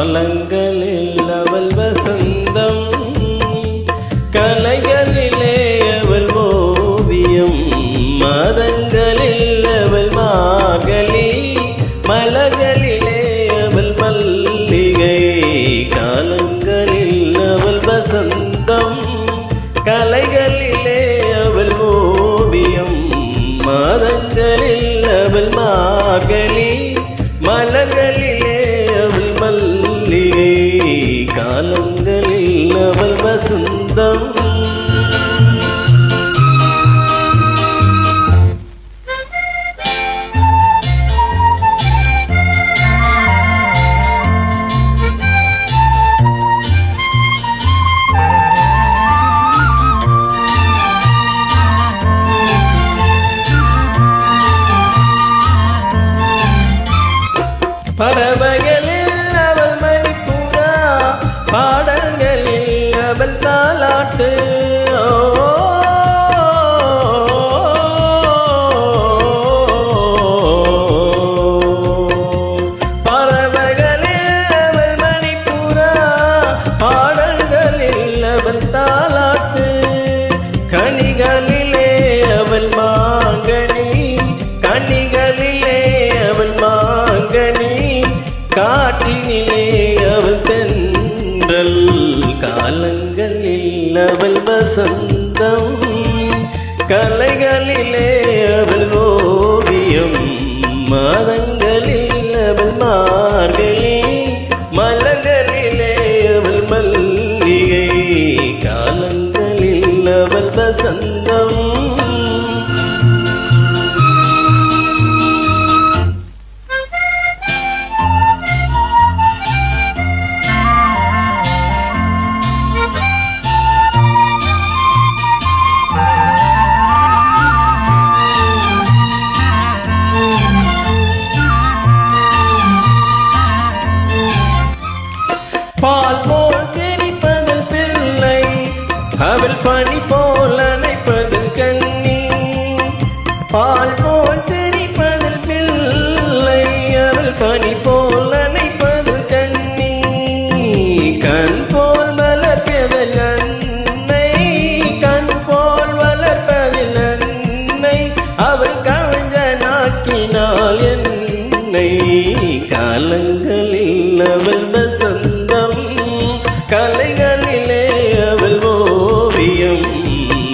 காலங்களில் அவள் வசந்தம், கலைகளிலே அவள் ஓவியம், மாதங்களில் அவள் மார்கழி, மலர்களிலே அவள் மல்லிகை. காலங்களில் அவள் வசந்தம், கலைகளிலே அவள் ஓவியம், மாதங்களில் அவள் மார்கழி, மலர்களிலே அவள் மல்லிகை. காலங்களில் அவள் வசந்தம். பறவைகளில் அவள் மணிப்புறா, பாடல்களில் அவள் தாலாட்டு. பறவைகளில் அவள் மணிப்புறா, பாடல்களில் அவள் தாலாட்டு. கனிகளிலே அவள் மாங்கனி, கனிகளிலே அவள் மாங்கனி, காற்றினிலே அவள் தென்றல். காலங்களில் அவள் வசந்தம், கலைகளிலே அவள் ஓவியம், மாதங்களில் அவள் மார்கழி, மலர்களிலே அவள் மல்லிகை. காலங்களில் அவள் வசந்தம். பால் போல் சிரிப்பதில் பிள்ளை, அவள் பனி போல் அணைப்பதில் கண்ணி. பால் போல் சிரிப்பதில் பிள்ளை, அவள் பனி போல் அணைப்பதில் கண்ணி. கண் போல் வளர்ப்பதில் அன்னை, கண் போல் வளர்ப்பதில் அன்னை, அவள் கவிஞனாக்கினாள் என்னை. காலங்களில் அவள் வசந்தம், கலைகளிலே அவள் ஓவியம்,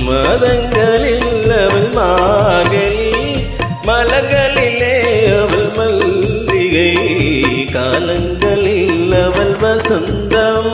மாதங்களில் அவள் மார்கழி, மலர்களிலே அவள் மல்லிகை. காலங்களில் அவள் வசந்தம்.